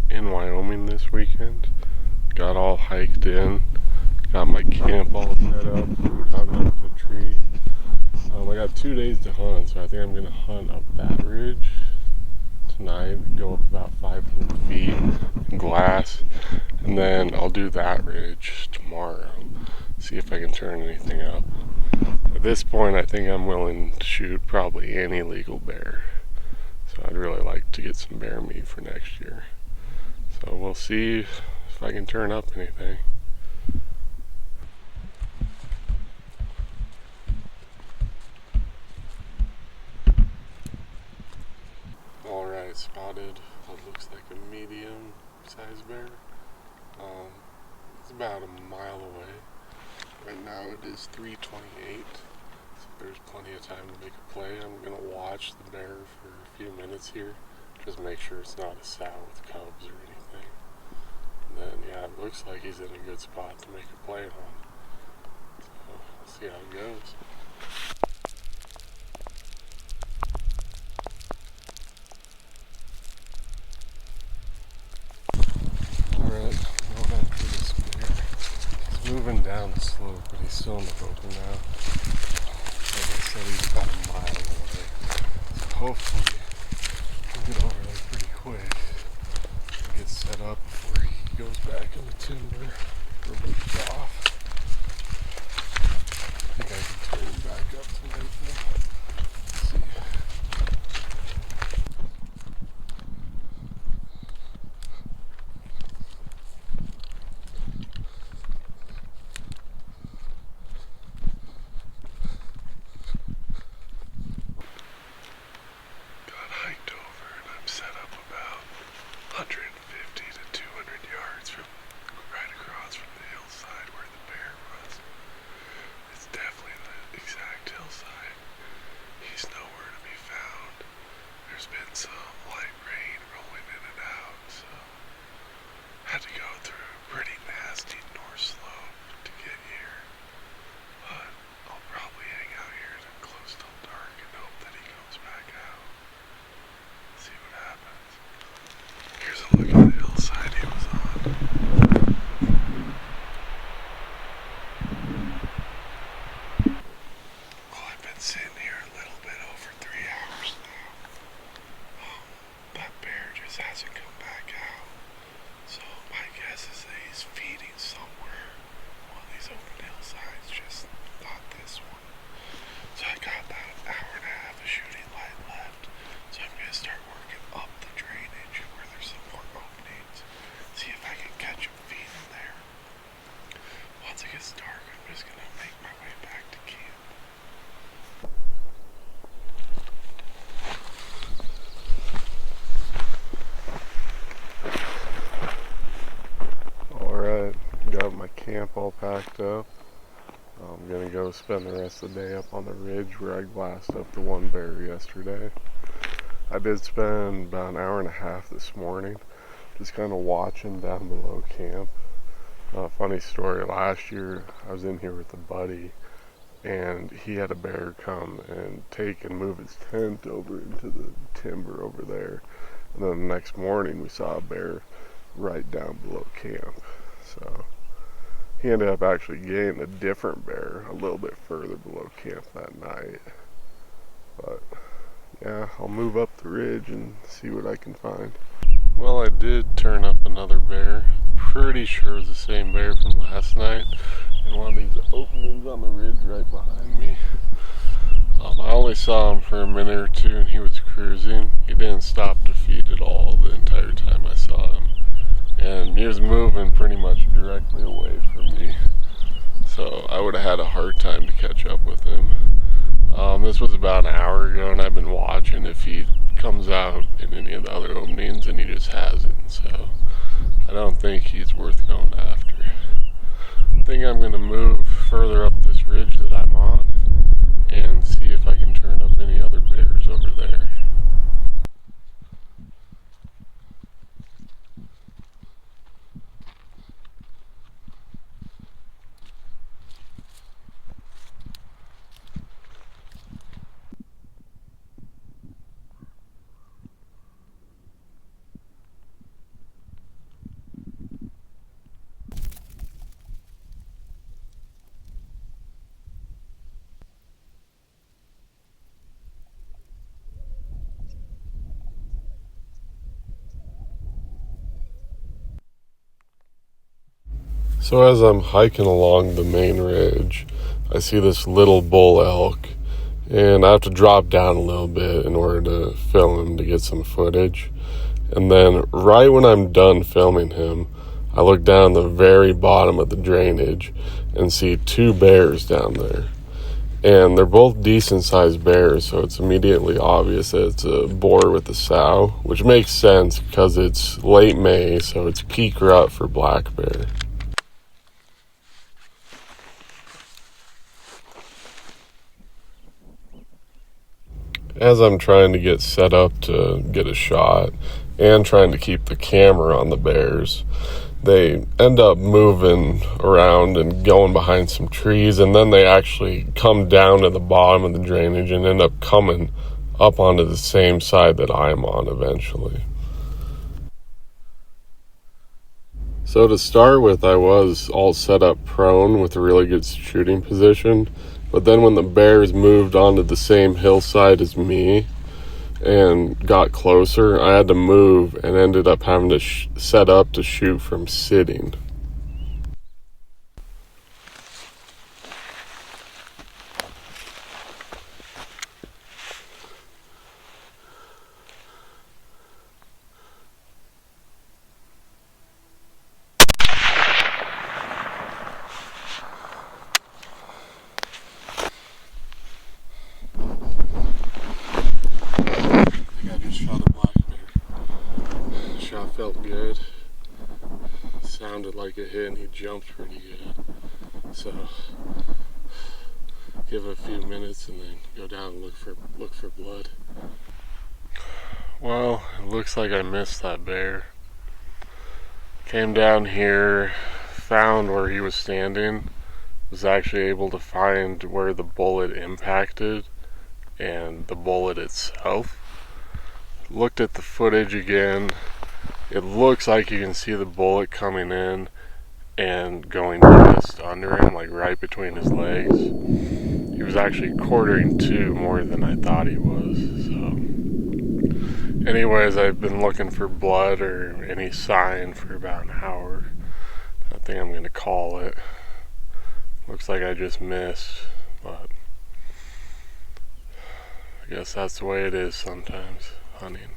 in Wyoming this weekend. Got all hiked in. Got my camp all set up. Food hung up the tree. I got 2 days to hunt, so I think I'm gonna hunt up that ridge tonight. Go up about 500 feet in glass, and then I'll do that ridge tomorrow. See if I can turn anything up. At this point, I think I'm willing to shoot probably any legal bear. So I'd really like to get some bear meat for next year. So we'll see if I can turn up anything. Alright, spotted what looks like a medium sized bear. It's about a mile away. Right now it is 3:28, so there's plenty of time to make a play. I'm going to watch the bear for a few minutes here, just make sure it's not a sow with cubs or anything. And then, yeah, it looks like he's in a good spot to make a play on. So, we'll see how it goes. Alright, going after this bear. He's moving down the slope, but he's still in the open now. Like I said, he's about a mile away. So hopefully we'll get over there pretty quick and get set up before he goes back in the timber or moves off. I think I can turn him back up tonight though. Let's see. Got hiked over and I'm set up about 150 to 200 yards from right across from the hillside where the bear was. It's definitely the exact hillside. He's nowhere to be found. There's been some light rain rolling in and out, so had to go through a pretty nasty north slope to get here. But I'll probably hang out here close till dark and hope that he comes back out. See what happens. Here's a look at the hillside he was on. Well, I've been sitting here a little bit over 3 hours now. That bear just hasn't come back out. So my guess is that he's feeding somewhere on these open hillsides, just not this one. So I got about an hour and a half of shooting light left. So I'm going to start working up the drainage where there's some more openings. See if I can catch him feeding there. Once it gets dark, I'm just going to make my way back to camp. Alright, got my camp all packed up. I'm gonna go spend the rest of the day up on the ridge where I glassed up the one bear yesterday. I did spend about an hour and a half this morning just kind of watching down below camp. Funny story, last year I was in here with a buddy and he had a bear come and take and move his tent over into the timber over there. And then the next morning we saw a bear right down below camp. So he ended up actually getting a different bear a little bit further below camp that night. But yeah, I'll move up the ridge and see what I can find. Well, I did turn up another bear. Pretty sure it was the same bear from last night in one of these openings on the ridge right behind me. I only saw him for a minute or two and he was cruising. He didn't stop to feed at all the entire time I saw him. And he was moving pretty much directly away from me. So I would have had a hard time to catch up with him. This was about an hour ago and I've been watching if he comes out in any of the other openings and he just hasn't. So I don't think he's worth going after. I think I'm going to move further up this ridge that I'm on and see if I can turn up any other bears over there. So as I'm hiking along the main ridge, I see this little bull elk, and I have to drop down a little bit in order to film him to get some footage. And then right when I'm done filming him, I look down the very bottom of the drainage and see two bears down there. And they're both decent-sized bears, so it's immediately obvious that it's a boar with a sow, which makes sense because it's late May, so it's peak rut for black bear. As I'm trying to get set up to get a shot and trying to keep the camera on the bears, they end up moving around and going behind some trees, and then they actually come down to the bottom of the drainage and end up coming up onto the same side that I'm on eventually. So to start with, I was all set up prone with a really good shooting position, but then when the bears moved onto the same hillside as me and got closer, I had to move and ended up having to set up to shoot from sitting. I just shot a black bear. The shot felt good. Sounded like a hit and he jumped pretty good. So give it a few minutes and then go down and look for blood. Well, it looks like I missed that bear. Came down here, found where he was standing, was actually able to find where the bullet impacted and the bullet itself. Looked at the footage again. It looks like you can see the bullet coming in and going just under him, like right between his legs. He was actually quartering to more than I thought he was. So anyways, I've been looking for blood or any sign for about an hour. I think I'm gonna call it. Looks like I just missed, but I guess that's the way it is sometimes hunting.